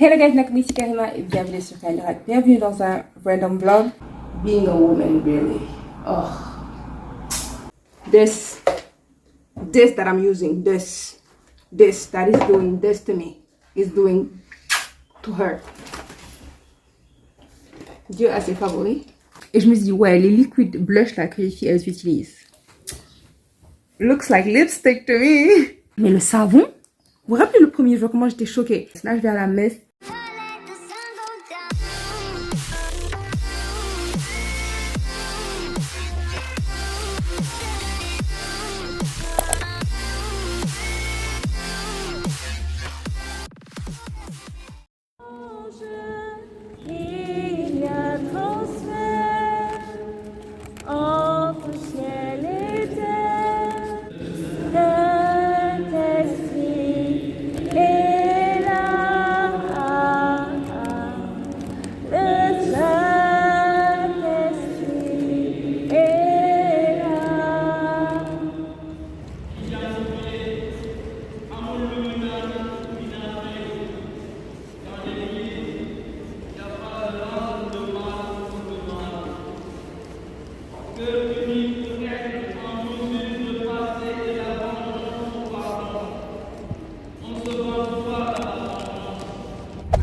Hello guys, c'est Karima et bienvenue sur Kaindorak. Bienvenue dans un random vlog. Being a woman, really. Oh. This that I'm using, this that is doing this to me, is doing to her. Dieu a ses favoris. Et je me suis dit, ouais, les liquides blush là que les filles elles utilisent. Looks like lipstick to me. Mais le savon, vous vous rappelez le premier jour comment j'étais choquée? Là, je vais à la messe.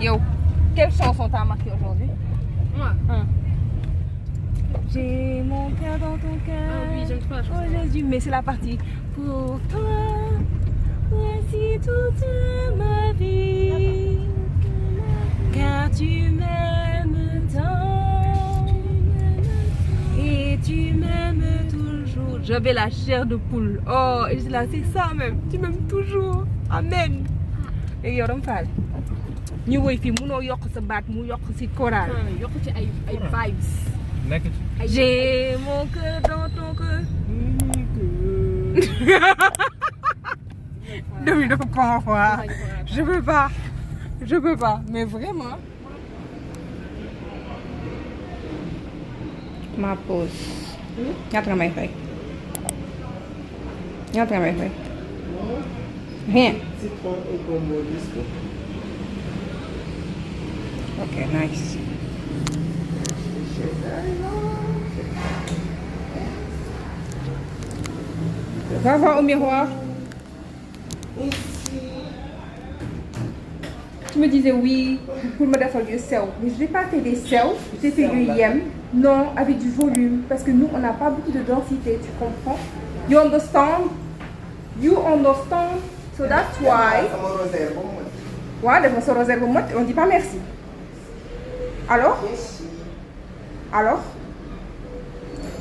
Yo, quelle chanson t'as marqué aujourd'hui? Moi J'ai mon cœur dans ton cœur. Ah oui, j'aime trop la chanson. Oh Jésus, mais c'est la partie. Pour toi, voici toute ma vie. Car tu m'aimes tant. Et tu m'aimes toujours. J'avais la chair de poule. Oh, et je là, c'est ça même. Tu m'aimes toujours. Amen. Et yow dama faale. ñu woy fii munoo yokk sa baat mu yokk ci chorale. yokk ci ay vibes. nekk ci. J'ai mon cœur dans ton cœur. Demi dafa con quoi. Je peux pas mais vraiment. Ma pause. ñaata nga may fay. ñaata nga may fay. Rien. Citron et gombo disco. Ok, nice. Va voir au miroir. Tu me disais oui pour me faire du self, mais je n'ai pas fait des self, j'ai fait du yem. Non, avec du volume, parce que nous on n'a pas beaucoup de densité, tu comprends? You understand? You understand? So that's why. Ouais, de mon rosaire pour moi, on dit pas merci. Alors?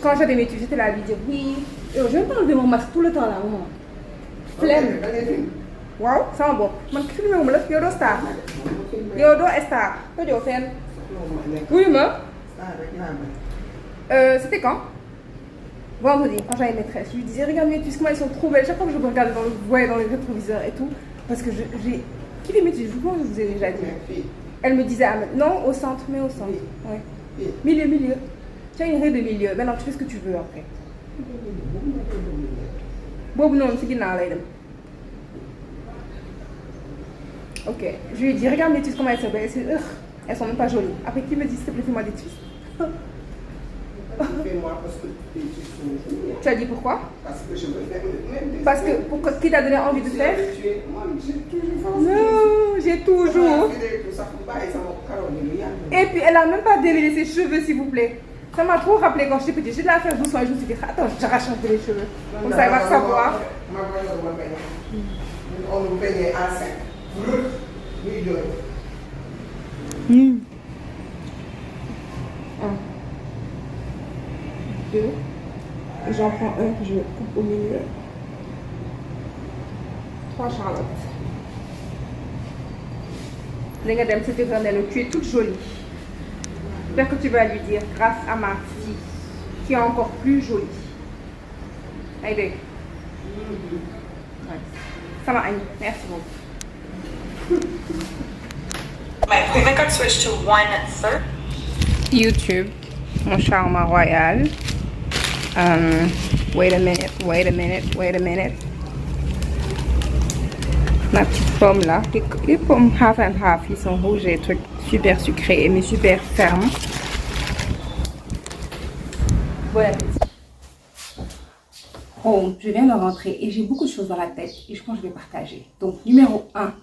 Quand j'avais mes études, j'étais là à lui dire oui. Je vais pas enlever mon masque tout le temps là, maman. Flemme. Waaw, sama bopp. Man filmé wu ma la, yow doo star. Yow doo star. Doo jow fenn. Oui, ma. C'était quand? Vendredi, quand j'avais maîtresse. Je lui disais, regarde mes tues, comment elles sont trop belles. Chaque fois que je me regarde dans les rétroviseurs et tout. Parce que j'ai kiffé mes tues, je vous ai déjà dit. Elle me disait, non, au centre, mais au centre. Ouais. Milieu. Tu as une raie de milieu. Maintenant, tu fais ce que tu veux après. Bob, non, c'est qu'il n'a pas. Ok. Je lui ai dit, regarde mes tues, comment elles sont belles. Elles sont même pas jolies. Après, qui me dit, s'il te plaît, fais-moi des tues. Fais-moi parce que tes tues sont jolies. Tu as dit pourquoi? Parce que je veux faire même des. Parce que qui t'a donné envie de faire? Moi, j'ai toujours fait. Non, j'ai toujours. Et puis elle a même pas démêlé ses cheveux, s'il vous plaît. Ça m'a trop rappelé quand j'étais petite. J'ai de la faire doucement et je me suis dit, attends, j'arrache un peu les cheveux. Comme ça, elle va savoir. On nous peignait à 5. Oui, 2. 1, 2. Et j'en prends un que je coupe au milieu. 3 Charlotte. Madame, c'était vraiment, tu es toute jolie. J'espère que tu vas lui dire grâce à ma fille qui est encore plus jolie. Hey babe. Ça m'a Annie. Merci beaucoup. We think I'd switch to 1/3. YouTube, mon charme royal. Wait a minute. Ma petite pommes là. Les pommes half and half, ils sont rouges et trucs super sucrés mais super fermes. Bon appétit. Oh, je viens de rentrer et j'ai beaucoup de choses dans la tête et je pense que je vais partager. Donc numéro 1,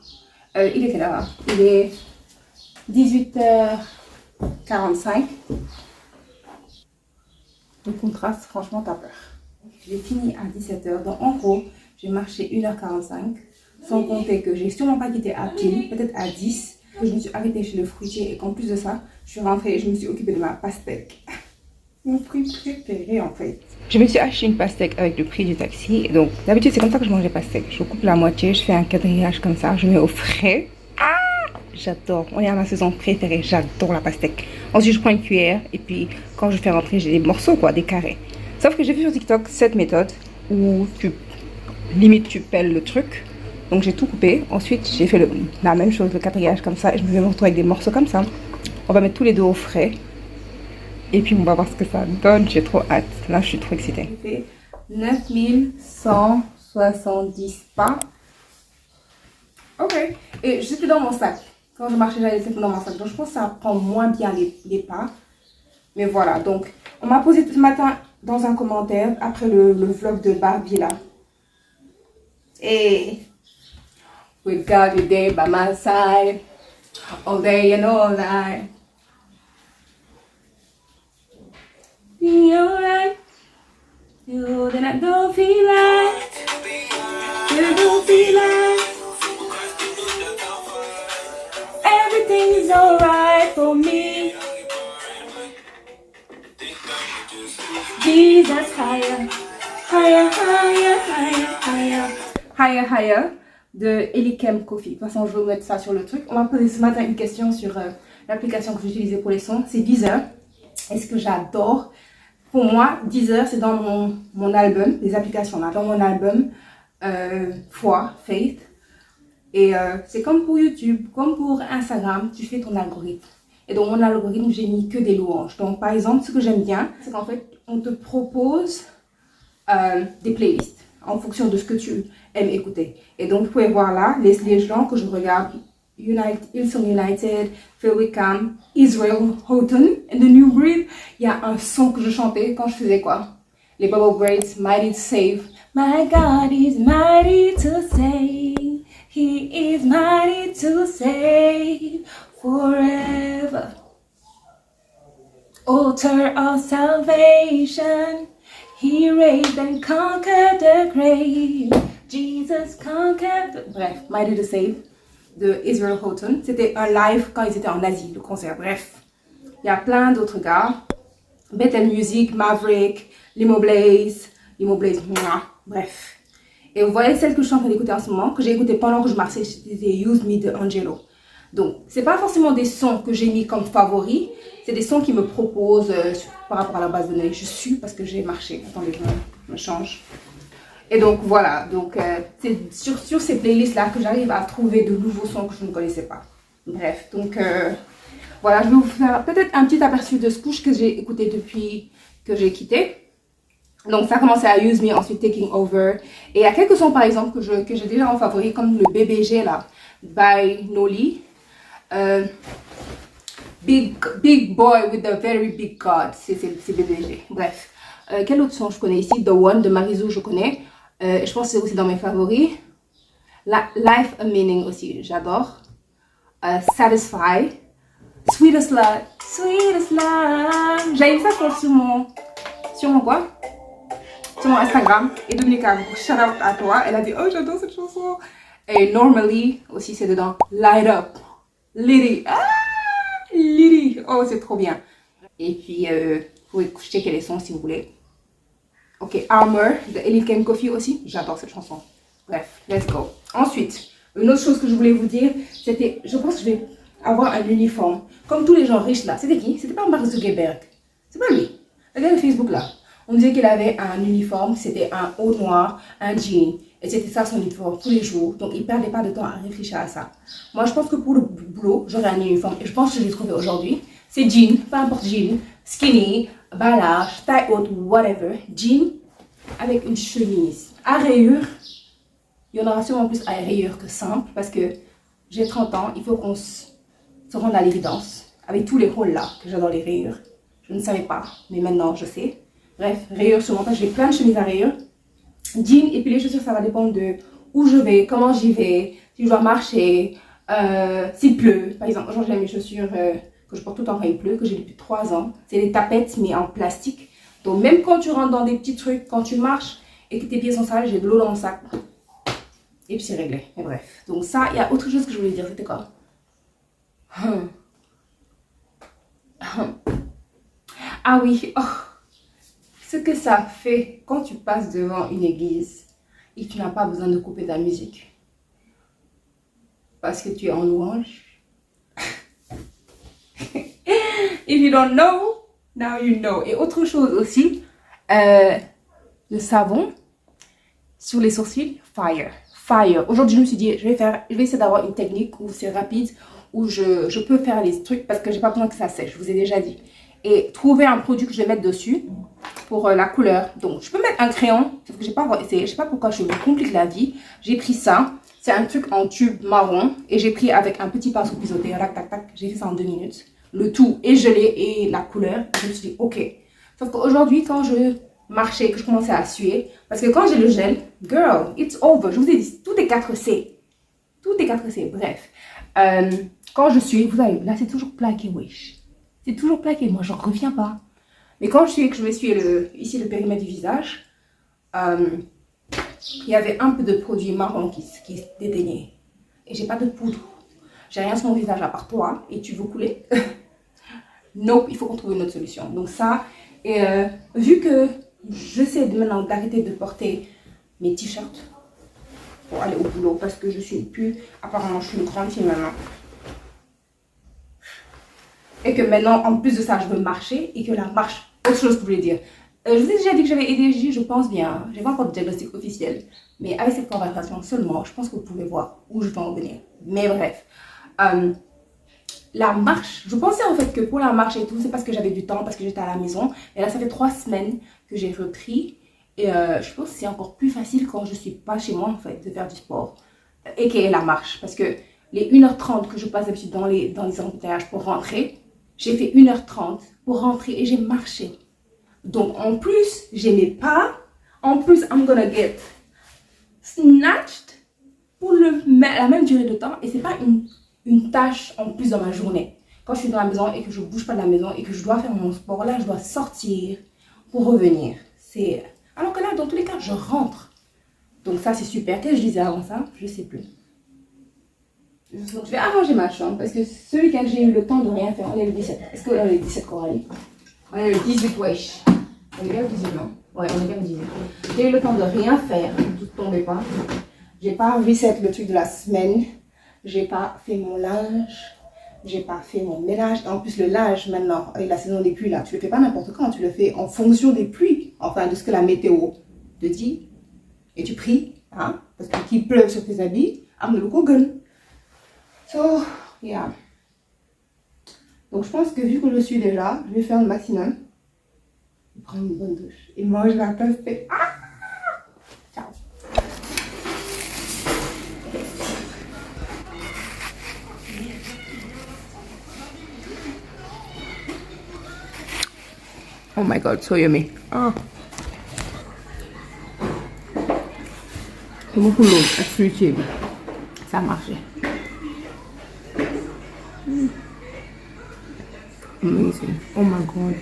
il est quelle heure? Il est 18h45. Le contraste, franchement, t'as peur. J'ai fini à 17h. Donc en gros, j'ai marché 1h45. Sans compter que j'ai sûrement pas quitté à pied, peut-être à 10. Que je me suis arrêtée chez le fruitier et qu'en plus de ça, je suis rentrée et je me suis occupée de ma pastèque. Mon fruit préféré en fait. Je me suis acheté une pastèque avec le prix du taxi. Et donc d'habitude c'est comme ça que je mange les pastèques. Je coupe la moitié, je fais un quadrillage comme ça, je mets au frais. Ah, j'adore. On est à ma saison préférée, j'adore la pastèque. Ensuite je prends une cuillère et puis quand je fais rentrer j'ai des morceaux quoi, des carrés. Sauf que j'ai vu sur TikTok cette méthode où limite tu pelles le truc. Donc j'ai tout coupé. Ensuite j'ai fait la même chose, le quadrillage comme ça et je me vais me retrouver avec des morceaux comme ça. On va mettre tous les deux au frais. Et puis on va voir ce que ça donne, j'ai trop hâte. Là je suis trop excitée. J'ai fait 9170 pas. Ok. Et j'étais dans mon sac. Quand je marchais j'allais dans mon sac. Donc je pense que ça prend moins bien les pas. Mais voilà, donc on m'a posé ce matin dans un commentaire après le vlog de Barbie là. Et we got you there by my side all day and all night. Be alright. You then I don't feel like. You don't feel like. Everything is alright for me. Jesus higher. Higher, higher, higher, higher. Higher, higher de Elikem Coffee. De toute façon, je vais vous mettre ça sur le truc. On m'a posé ce matin une question sur l'application que j'utilisais pour les sons. C'est Deezer. Et ce que j'adore, pour moi, Deezer, c'est dans mon album, les applications là, dans mon album Foi, Faith. Et c'est comme pour YouTube, comme pour Instagram, tu fais ton algorithme. Et dans mon algorithme, j'ai mis que des louanges. Donc, par exemple, ce que j'aime bien, c'est qu'en fait, on te propose des playlists en fonction de ce que tu aimes écouter. Et donc, vous pouvez voir là, les gens que je regarde, Hillsong United, Phil Wickham, Israel Houghton, and The New Breed. Il y a un son que je chantais quand je faisais quoi? Les Bubble Braids, Mighty to Save. My God is mighty to save. He is mighty to save forever. Altar of salvation. He raised and conquered the grave. Jesus conquered the... Bref, Mighty to Save de Israel Houghton. C'était un live quand ils étaient en Asie, le concert. Bref, il y a plein d'autres gars. Bethel Music, Maverick, Limo Blaze, bref. Et vous voyez celle que je suis en train d'écouter en ce moment, que j'ai écouté pendant que je marchais, c'était Use Me de Angelo. Donc, c'est pas forcément des sons que j'ai mis comme favoris, c'est des sons qui me proposent par rapport à la base de données. Je suis parce que j'ai marché. Attendez, je me change. Et donc voilà, donc c'est sur ces playlists là que j'arrive à trouver de nouveaux sons que je ne connaissais pas. Bref, donc voilà, je vais vous faire peut-être un petit aperçu de ce que j'ai écouté depuis que j'ai quitté. Donc ça a commencé à Use Me, ensuite Taking Over. Et il y a quelques sons par exemple que j'ai déjà en favori, comme le BBG là, by Noli. Big Boy with a Very Big God, c'est BBG. Bref, quel autre son je connais ici? The One de Marizou, je connais. Je pense que c'est aussi dans mes favoris. Life a Meaning aussi, j'adore. Satisfy. Sweetest Love. Sweetest Love. J'avais vu ça sur mon quoi? Sur mon Instagram. Et Dominica, shout out à toi. Elle a dit, oh j'adore cette chanson. Et Normally aussi c'est dedans. Light Up. Liddy. Ah, Liddy. Oh c'est trop bien. Et puis vous pouvez checker les sons si vous voulez. Ok, Armor de Elikem Coffee aussi. J'adore cette chanson. Bref, let's go. Ensuite, une autre chose que je voulais vous dire, c'était, je pense que je vais avoir un uniforme. Comme tous les gens riches là. C'était qui? C'était pas Mark Zuckerberg. C'est pas lui. Le gars de Facebook là. On disait qu'il avait un uniforme. C'était un haut noir, un jean. Et c'était ça son uniforme tous les jours. Donc il perdait pas de temps à réfléchir à ça. Moi je pense que pour le boulot, j'aurais un uniforme. Et je pense que je l'ai trouvé aujourd'hui. C'est jean, peu importe jean, skinny, balage, taille haute, whatever. Jean avec une chemise à rayures Il y en aura sûrement plus à rayures que simple parce que j'ai 30 ans, il faut qu'on se rende à l'évidence. Avec tous les rôles là, que j'adore les rayures. Je ne savais pas, mais maintenant je sais. Bref, rayures sur mon pas, j'ai plein de chemises à rayures. Jeans et puis les chaussures, ça va dépendre de où je vais, comment j'y vais, si je dois marcher, s'il pleut. Par exemple, aujourd'hui j'ai mes chaussures que je porte tout le temps quand il pleut, que j'ai depuis 3 ans. C'est des tapettes mais en plastique. Donc même quand tu rentres dans des petits trucs, quand tu marches et que tes pieds sont sales, j'ai de l'eau dans mon sac. Et puis c'est réglé. Mais bref. Donc ça, il y a autre chose que je voulais dire. C'était quoi? Ah oui. Oh. Ce que ça fait quand tu passes devant une église et que tu n'as pas besoin de couper ta musique. Parce que tu es en louange. If you don't know, now you know. Et autre chose aussi, le savon sur les sourcils, fire. Fire. Aujourd'hui, je me suis dit, je vais essayer d'avoir une technique où c'est rapide, où je peux faire les trucs parce que j'ai pas besoin que ça sèche, je vous ai déjà dit. Et trouver un produit que je vais mettre dessus pour la couleur. Donc, je peux mettre un crayon, sauf que j'ai pas encore essayé. Je sais pas pourquoi je me complique la vie. J'ai pris ça. C'est un truc en tube marron. Et j'ai pris avec un petit pinceau pisoté. Tac, tac, tac. J'ai fait ça en 2 minutes. Le tout est gelé et la couleur. Je me suis dit, ok. Sauf qu'aujourd'hui, quand je marchais, que je commençais à suer, parce que quand j'ai le gel, girl, it's over. Je vous ai dit, tout est 4C. Tout est 4C. Bref. Quand je suis, vous savez, là, c'est toujours plaqué, wesh. C'est toujours plaqué. Moi, j'en reviens pas. Mais quand je suis que je m'essuie ici le périmètre du visage, il y avait un peu de produit marron qui se déteignait. Et j'ai pas de poudre. J'ai rien sur mon visage à part toi. Et tu veux couler? Nope, il faut qu'on trouve une autre solution. Donc ça, et vu que j'essaie maintenant d'arrêter de porter mes t-shirts pour aller au boulot parce que je suis plus, apparemment je suis une grande fille maintenant. Et que maintenant, en plus de ça, je veux marcher et que la marche, autre chose que je voulais dire. Je vous ai déjà dit que j'avais ADHD, je pense bien. Je n'ai pas encore de diagnostic officiel. Mais avec cette conversation seulement, je pense que vous pouvez voir où je vais en venir. Mais bref. La marche, je pensais en fait que pour la marche et tout, c'est parce que j'avais du temps, parce que j'étais à la maison. Et là, ça fait 3 semaines que j'ai repris. Et je pense que c'est encore plus facile quand je ne suis pas chez moi en fait, de faire du sport. Et qui est la marche. Parce que les 1h30 que je passe d'habitude dans les embouteillages pour rentrer, j'ai fait 1h30 pour rentrer et j'ai marché. Donc en plus, j'ai mes pas. En plus, I'm gonna get snatched pour la même durée de temps. Et c'est pas une tâche en plus dans ma journée. Quand je suis dans la maison et que je bouge pas de la maison et que je dois faire mon sport, là, je dois sortir pour revenir. Alors que là, dans tous les cas, je rentre. Donc ça, c'est super. Qu'est-ce que je disais avant ça? Je sais plus. Donc, je vais arranger ma chambre parce que ce week-end, j'ai eu le temps de rien faire. On est le 17. Est-ce qu'on est le 17, Coralie? On est le 18, wesh. On est bien le 18, non? Ouais, on est bien le 18. J'ai eu le temps de rien faire. Tout tombait pas. J'ai pas reset le truc de la semaine. J'ai pas fait mon linge. J'ai pas fait mon ménage. En plus, le linge, maintenant, avec la saison des pluies, là, tu le fais pas n'importe quand. Tu le fais en fonction des pluies. Enfin, de ce que la météo te dit. Et tu pries, hein? Parce qu'il pleut sur tes habits. I'm the Google. So, yeah. Donc, je pense que vu que je suis déjà, je vais faire le maximum. Je vais prendre une bonne douche. Et moi, je vais tester. Ah! Ciao. Oh my god, so yummy. Ah. C'est mon poulet avec fruitier. Ça a marché. Amazing. Oh my god.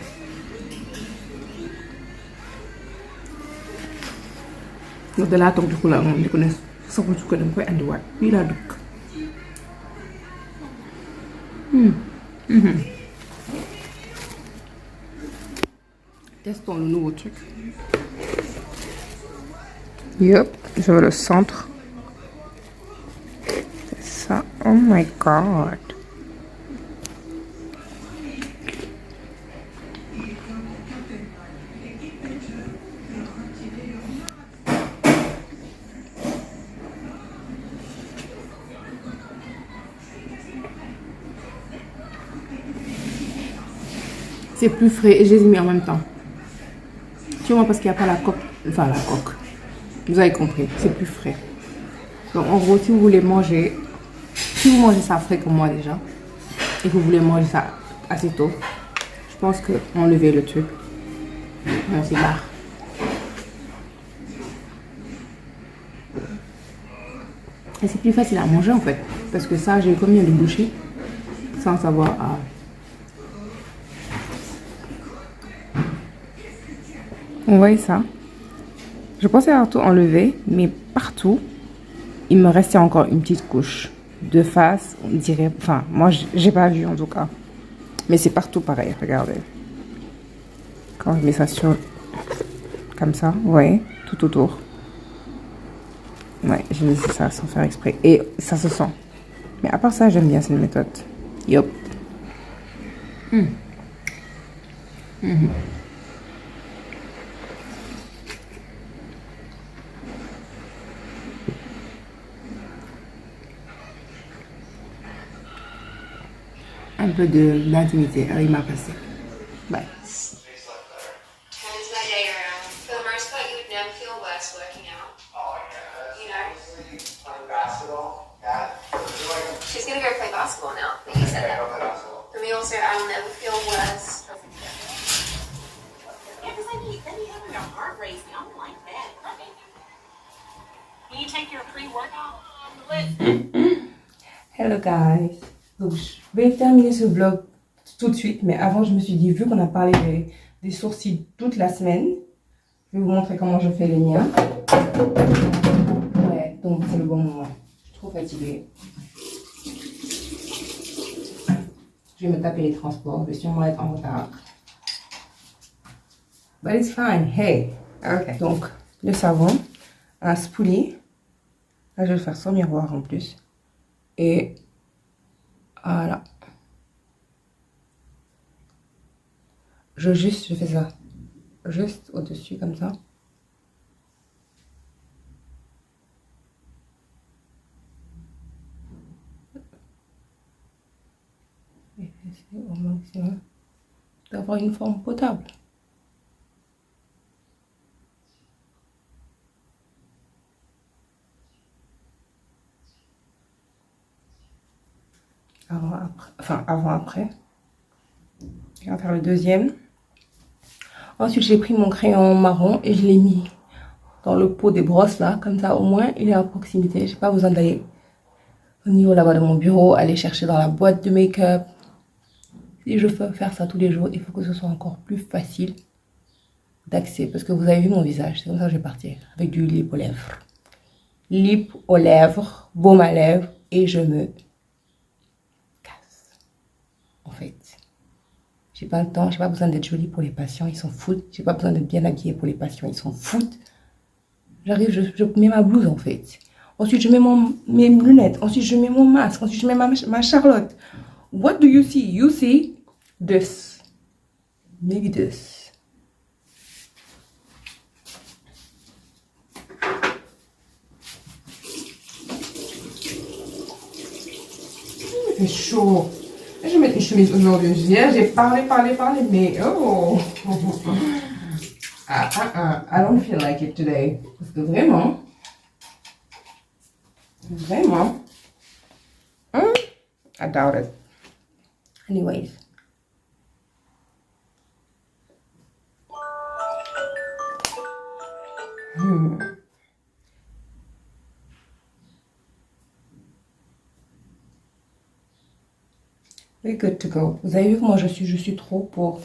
Donc de laa toog di xula moom di ko ne soxla su ko dama koy andiwaat fii laa dëkk. Testons le nouveau truc. Yep, je veux le centre. C'est ça. Oh my god. C'est plus frais et je les ai mis en même temps. Sûrement parce qu'il n'y a pas la coque. Enfin, la coque. Vous avez compris, c'est plus frais. Donc en gros, si vous voulez manger, si vous mangez ça frais comme moi déjà, et que vous voulez manger ça assez tôt, je pense que enlevez le truc. On s'y barre. Et c'est plus facile à manger en fait. Parce que ça, j'ai combien de bouchées sans savoir. Vous voyez ça? Je pensais avoir tout enlevé, mais partout, il me restait encore une petite couche. De face, on dirait. Enfin, moi, j'ai pas vu en tout cas. Mais c'est partout pareil, regardez. Quand je mets ça sur. Comme ça, vous voyez, tout autour. Ouais, j'ai laissé ça sans faire exprès. Et ça se sent. Mais à part ça, j'aime bien cette méthode. Yup. Un peu d'intimité, il m'a passé. Bye. How does that day around? For the most part, you would never feel worse working out. You know? Playing basketball. Yeah. She's gonna go play basketball now. But you said that. For me also, I'll never feel worse. Yeah, because then you have your heart racing. I don't like that. Can you take your pre-workout list? Hello guys. Donc je vais terminer ce vlog tout de suite, mais avant je me suis dit, vu qu'on a parlé des sourcils toute la semaine, je vais vous montrer comment je fais les miens. Ouais, donc c'est le bon moment. Je suis trop fatiguée. Je vais me taper les transports, je vais sûrement être en retard. But it's fine, hey. Ok. Donc le savon, un spoolie. Là je vais le faire sans miroir en plus. Et voilà. Je fais ça. Juste au-dessus comme ça. Et c'est au maximum d'avoir une forme potable. Avant, après. Enfin, avant, après. Je vais faire le deuxième. Ensuite, j'ai pris mon crayon marron et je l'ai mis dans le pot des brosses là. Comme ça, au moins, il est à proximité. J'ai pas besoin d'aller au niveau là-bas de mon bureau, aller chercher dans la boîte de make-up. Si je veux faire ça tous les jours, il faut que ce soit encore plus facile d'accès. Parce que vous avez vu mon visage. C'est comme ça que je vais partir. Avec du lip aux lèvres. Lip aux lèvres, baume à lèvres. Et je me casse. En fait. J'ai pas le temps, j'ai pas besoin d'être jolie pour les patients, ils s'en foutent. J'ai pas besoin d'être bien habillée pour les patients, ils s'en foutent. J'arrive, je mets ma blouse en fait. Ensuite, je mets mes lunettes. Ensuite, je mets mon masque. Ensuite, je mets ma Charlotte. What do you see? You see this. Maybe this. Il fait chaud. Je vais mettre une chemise aujourd'hui. J'ai parlé, mais oh! I don't feel like it today. Parce que vraiment, I doubt it. Anyways. We're good to go. Vous avez vu comment je suis trop pour...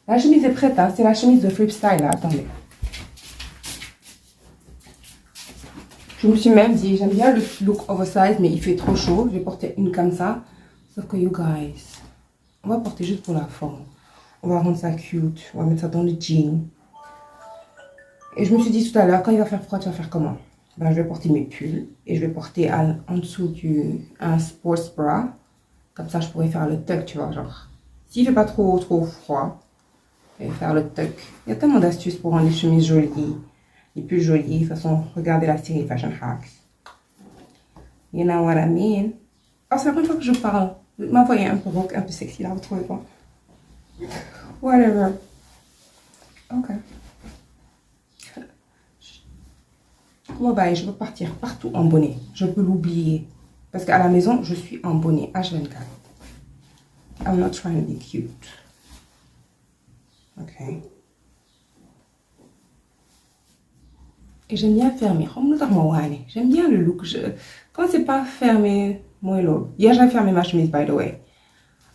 La chemise est prête, hein. C'est la chemise de Flipstyle, là. Attendez. Je me suis même dit, j'aime bien le look oversize, mais il fait trop chaud. Je vais porter une comme ça. Sauf que, you guys, on va porter juste pour la forme. On va rendre ça cute. On va mettre ça dans le jean. Et je me suis dit tout à l'heure, quand il va faire froid, tu vas faire comment? Ben, je vais porter mes pulls. Et je vais porter en dessous un sports bra. Comme ça, je pourrais faire le tuck, tu vois, genre. S'il fait pas trop froid, je vais faire le tuck. Il y a tellement d'astuces pour rendre les chemises jolies, les plus jolies. De toute façon, regardez la série Fashion Hacks. You know what I mean? Oh, c'est la première fois que je parle. M'envoyer un peu rock, un peu sexy, là, vous trouvez pas? Whatever. Ok. Moi, bah, je veux partir partout en bonnet. Je peux l'oublier. Parce qu'à la maison, je suis en bonnet H24. I'm not trying to be cute. Ok. Et j'aime bien fermer. J'aime bien le look. Quand c'est pas fermé, moi, là. Hier, j'avais fermé ma chemise, by the way.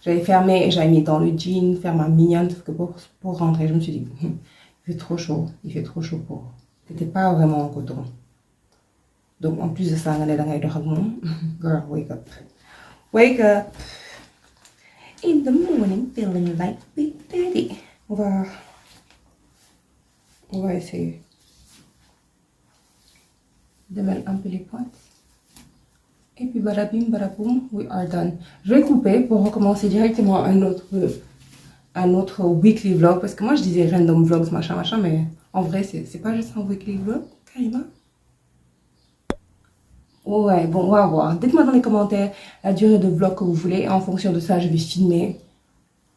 J'avais fermé et j'avais mis dans le jean, faire ma mignonne. Parce que pour rentrer, je me suis dit, il fait trop chaud. Il fait trop chaud pour. C'était pas vraiment en coton. Donc, en plus de ça, on est dans girl, wake up. Wake up. In the morning, feeling like Big Daddy. On va essayer de mettre un peu les pointes. Et puis, badabim, badaboum, we are done. Je vais couper pour recommencer directement un autre weekly vlog. Parce que moi, je disais random vlogs, machin, mais en vrai, c'est pas juste un weekly vlog, carrément. Ouais, bon, on va voir. Dites-moi dans les commentaires la durée de vlog que vous voulez. Et en fonction de ça, je vais filmer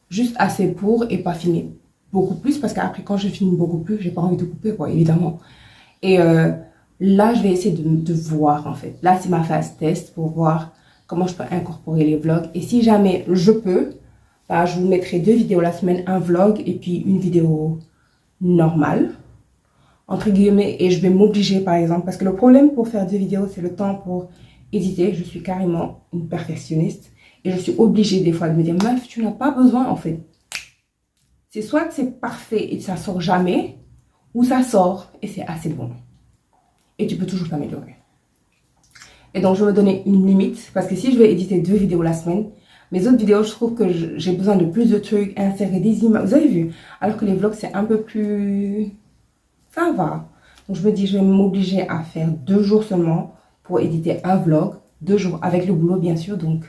juste assez pour et pas filmer beaucoup plus. Parce qu'après, quand je filme beaucoup plus, j'ai pas envie de couper, quoi, évidemment. Et là, je vais essayer de voir, en fait. Là, c'est ma phase test pour voir comment je peux incorporer les vlogs. Et si jamais je peux, bah, je vous mettrai 2 vidéos la semaine, un vlog et puis une vidéo normale. Entre guillemets, et je vais m'obliger par exemple, parce que le problème pour faire 2 vidéos, c'est le temps pour éditer. Je suis carrément une perfectionniste et je suis obligée des fois de me dire, meuf, tu n'as pas besoin en fait. C'est soit c'est parfait et ça sort jamais, ou ça sort et c'est assez bon. Et tu peux toujours t'améliorer. Et donc je vais me donner une limite, parce que si je vais éditer 2 vidéos la semaine, mes autres vidéos, je trouve que j'ai besoin de plus de trucs, insérer des images, vous avez vu, alors que les vlogs c'est un peu plus... Ça va. Donc je me dis, je vais m'obliger à faire 2 jours seulement pour éditer un vlog. 2 jours avec le boulot, bien sûr. Donc,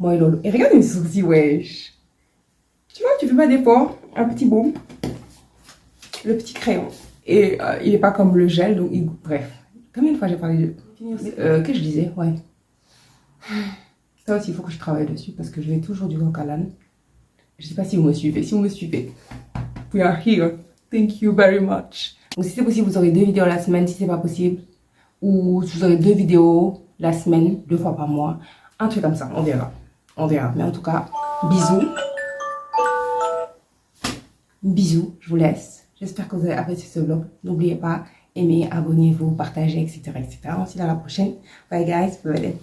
moi et Lolo. Et regarde mes sourcils, wesh. Tu vois, tu fais pas d'effort. Un petit boom. Le petit crayon. Et il est pas comme le gel. Donc, bref. Combien de fois j'ai parlé de... Qu'est-ce que je disais? Ouais. Ça aussi, il faut que je travaille dessus parce que je vais toujours du coq à l'âne. Je sais pas si vous me suivez. Si vous me suivez, we are here. Thank you very much. Donc si c'est possible, vous aurez 2 vidéos la semaine. Si c'est pas possible, ou vous aurez 2 vidéos la semaine, 2 fois par mois. Un truc comme ça, on verra. On verra. Mais en tout cas, bisous. Bisous, je vous laisse. J'espère que vous avez apprécié ce vlog. N'oubliez pas, aimez, abonnez-vous, partagez, etc. etc. On se dit à la prochaine. Bye guys. Bye.